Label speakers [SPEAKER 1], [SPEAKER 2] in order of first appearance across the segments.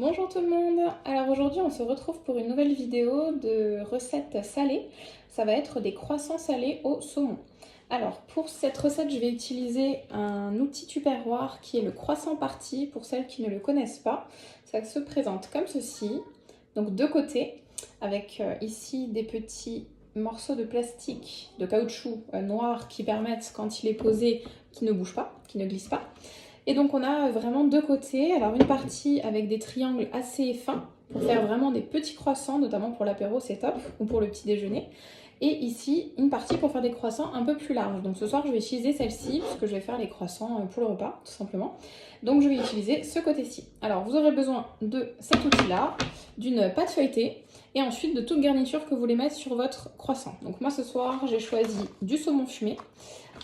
[SPEAKER 1] Bonjour tout le monde. Alors aujourd'hui on se retrouve pour une nouvelle vidéo de recettes salées. Ça va être des croissants salés au saumon. Alors pour cette recette je vais utiliser un outil tupperware qui est le croissant party pour celles qui ne le connaissent pas. Ça se présente comme ceci, donc de côté avec ici des petits morceaux de plastique, de caoutchouc noir qui permettent quand il est posé qu'il ne bouge pas, qu'il ne glisse pas. Et donc on a vraiment deux côtés, alors une partie avec des triangles assez fins pour faire vraiment des petits croissants, notamment pour l'apéro c'est top, ou pour le petit déjeuner. Et ici une partie pour faire des croissants un peu plus larges. Donc ce soir je vais utiliser celle-ci parce que je vais faire les croissants pour le repas tout simplement. Donc je vais utiliser ce côté-ci. Alors vous aurez besoin de cet outil-là, d'une pâte feuilletée et ensuite de toute garniture que vous voulez mettre sur votre croissant. Donc moi ce soir j'ai choisi du saumon fumé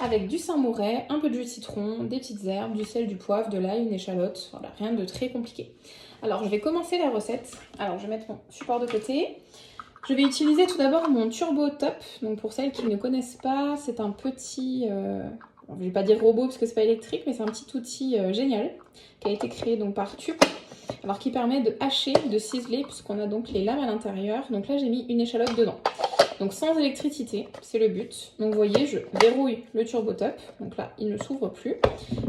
[SPEAKER 1] avec du saint-maurais, un peu de jus de citron, des petites herbes, du sel, du poivre, de l'ail, une échalote, voilà, rien de très compliqué. Alors je vais commencer la recette. Alors je vais mettre mon support de côté. Je vais utiliser tout d'abord mon Turbo Top. Donc pour celles qui ne connaissent pas, c'est un petit, je ne vais pas dire robot parce que c'est pas électrique, mais c'est un petit outil génial qui a été créé donc par Tube. Alors qui permet de hacher, de ciseler, puisqu'on a donc les lames à l'intérieur. Donc là j'ai mis une échalote dedans. Donc sans électricité, c'est le but. Donc vous voyez, je verrouille le Turbo Top. Donc là, il ne s'ouvre plus.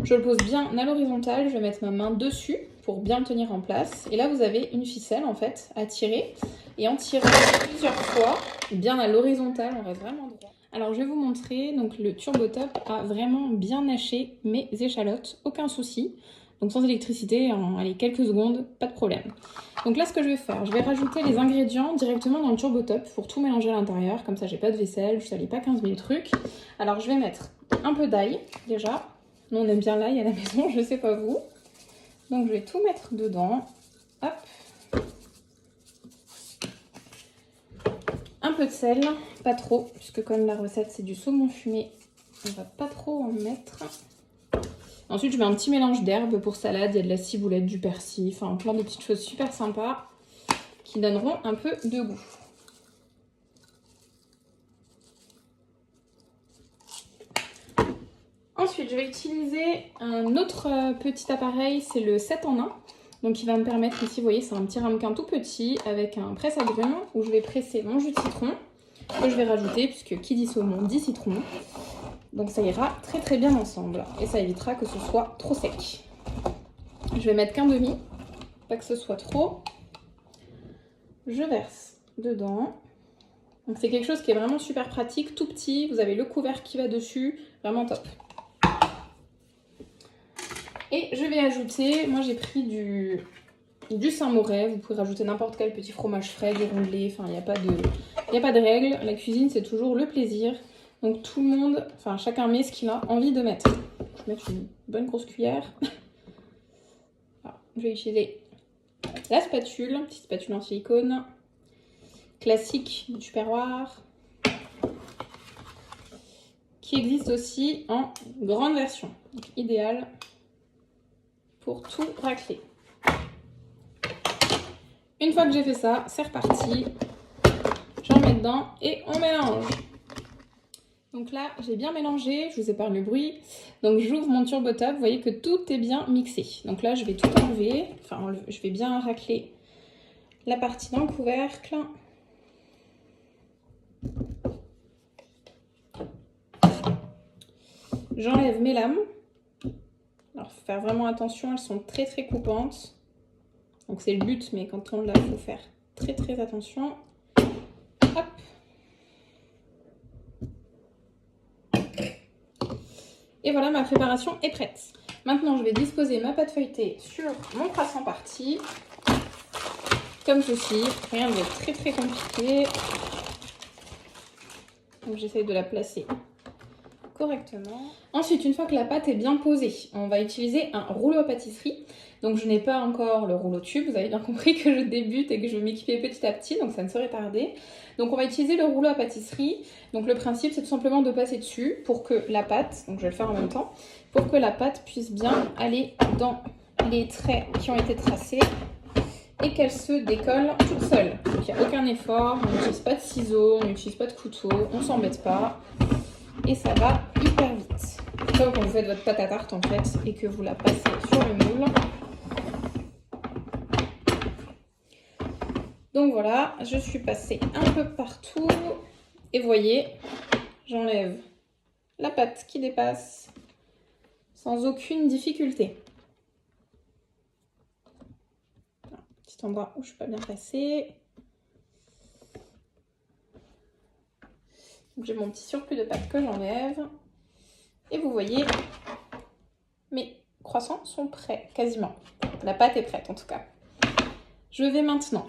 [SPEAKER 1] Je le pose bien à l'horizontale. Je vais mettre ma main dessus pour bien le tenir en place. Et là, vous avez une ficelle en fait à tirer. Et en tirant plusieurs fois, bien à l'horizontale, on reste vraiment droit. Alors je vais vous montrer. Donc le Turbo Top a vraiment bien haché mes échalotes. Aucun souci. Donc sans électricité, en allez, quelques secondes, pas de problème. Donc là, ce que je vais faire, je vais rajouter les ingrédients directement dans le Turbo Top pour tout mélanger à l'intérieur. Comme ça, j'ai pas de vaisselle, je salis pas 15 000 trucs. Alors, je vais mettre un peu d'ail, déjà. Nous, on aime bien l'ail à la maison, je sais pas vous. Donc, je vais tout mettre dedans. Hop. Un peu de sel, pas trop, puisque comme la recette, c'est du saumon fumé, on va pas trop en mettre. Ensuite, je mets un petit mélange d'herbes pour salade. Il y a de la ciboulette, du persil, enfin plein de petites choses super sympas qui donneront un peu de goût. Ensuite, je vais utiliser un autre petit appareil, c'est le 7 en 1. Donc, il va me permettre ici, vous voyez, c'est un petit ramequin tout petit avec un presse-agrumes où je vais presser mon jus de citron que je vais rajouter, puisque qui dit saumon dit citron. Donc ça ira très très bien ensemble et ça évitera que ce soit trop sec. Je vais mettre qu'un demi, pas que ce soit trop. Je verse dedans. Donc c'est quelque chose qui est vraiment super pratique, tout petit. Vous avez le couvercle qui va dessus, vraiment top. Et je vais ajouter, moi j'ai pris du saint-maurais. Vous pouvez rajouter n'importe quel petit fromage frais, du rondelé. Enfin, il n'y a pas de règle. La cuisine c'est toujours le plaisir. Donc tout le monde, enfin chacun met ce qu'il a envie de mettre. Je vais mettre une bonne grosse cuillère. Alors, je vais utiliser la spatule, petite spatule en silicone, classique du Tupperware, qui existe aussi en grande version, donc idéal pour tout racler. Une fois que j'ai fait ça, c'est reparti. J'en mets dedans et on mélange. Donc là, j'ai bien mélangé, je vous épargne le bruit. Donc j'ouvre mon Turbo Top, vous voyez que tout est bien mixé. Donc là, je vais tout enlever, enfin je vais bien racler la partie dans le couvercle. J'enlève mes lames. Alors faut faire vraiment attention, elles sont très très coupantes. Donc c'est le but, mais quand on l'a, il faut faire très très attention. Hop. Et voilà, ma préparation est prête. Maintenant, je vais disposer ma pâte feuilletée sur mon croissant party. Comme ceci, rien de très très compliqué. Donc j'essaye de la placer correctement. Ensuite, une fois que la pâte est bien posée, on va utiliser un rouleau à pâtisserie. Donc je n'ai pas encore le rouleau tube, vous avez bien compris que je débute et que je vais m'équiper petit à petit, donc ça ne saurait tarder. Donc on va utiliser le rouleau à pâtisserie. Donc le principe c'est tout simplement de passer dessus pour que la pâte, donc je vais le faire en même temps, pour que la pâte puisse bien aller dans les traits qui ont été tracés et qu'elle se décolle toute seule. Donc il n'y a aucun effort, on n'utilise pas de ciseaux, on n'utilise pas de couteau, on ne s'embête pas. Et ça va hyper vite. Comme quand vous faites votre pâte à tarte en fait et que vous la passez sur le moule. Donc voilà, je suis passée un peu partout. Et vous voyez, j'enlève la pâte qui dépasse sans aucune difficulté. Petit endroit où je ne suis pas bien passée. J'ai mon petit surplus de pâte que j'enlève. Et vous voyez, mes croissants sont prêts, quasiment. La pâte est prête en tout cas. Je vais maintenant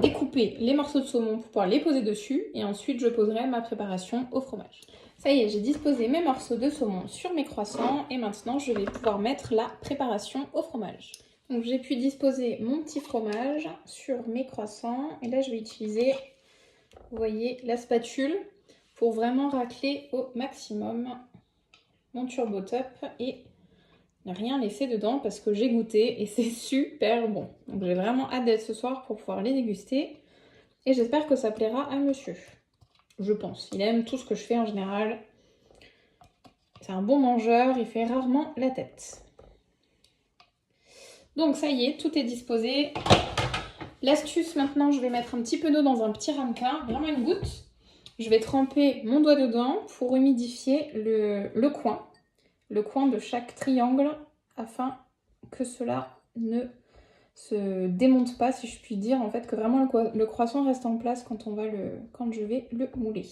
[SPEAKER 1] découper les morceaux de saumon pour pouvoir les poser dessus. Et ensuite, je poserai ma préparation au fromage. Ça y est, j'ai disposé mes morceaux de saumon sur mes croissants. Et maintenant, je vais pouvoir mettre la préparation au fromage. Donc j'ai pu disposer mon petit fromage sur mes croissants. Et là, je vais utiliser, vous voyez, la spatule pour vraiment racler au maximum mon Turbo Top et ne rien laisser dedans parce que j'ai goûté et c'est super bon. Donc j'ai vraiment hâte d'être ce soir pour pouvoir les déguster et j'espère que ça plaira à monsieur. Je pense. Il aime tout ce que je fais en général. C'est un bon mangeur, il fait rarement la tête. Donc ça y est, tout est disposé. L'astuce maintenant, je vais mettre un petit peu d'eau dans un petit ramequin, vraiment une goutte. Je vais tremper mon doigt dedans pour humidifier le coin de chaque triangle afin que cela ne se démonte pas, si je puis dire, en fait, que vraiment le croissant reste en place quand je vais le mouler.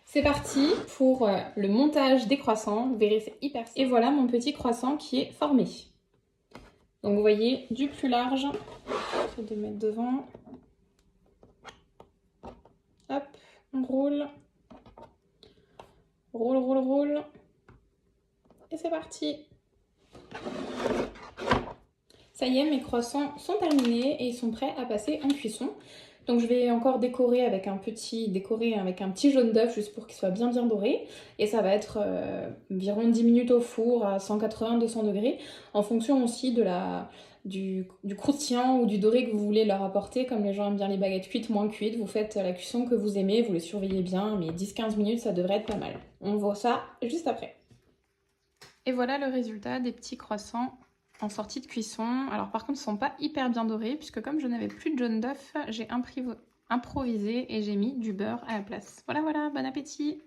[SPEAKER 1] C'est parti pour le montage des croissants. Vous verrez, c'est hyper simple. Et voilà mon petit croissant qui est formé. Donc vous voyez, du plus large, j'essaie de mettre devant. Hop, on roule. Roule, roule, roule. Et c'est parti. Ça y est, mes croissants sont terminés et ils sont prêts à passer en cuisson. Donc je vais encore décorer avec un petit jaune d'œuf juste pour qu'il soit bien doré. Et ça va être environ 10 minutes au four à 180-200 degrés en fonction aussi du croustillant ou du doré que vous voulez leur apporter. Comme les gens aiment bien les baguettes cuites, moins cuites, vous faites la cuisson que vous aimez, vous les surveillez bien, mais 10-15 minutes ça devrait être pas mal. On voit ça juste après. Et voilà le résultat des petits croissants en sortie de cuisson. Alors par contre, ils ne sont pas hyper bien dorés puisque comme je n'avais plus de jaune d'œuf, j'ai improvisé et j'ai mis du beurre à la place. Voilà, bon appétit!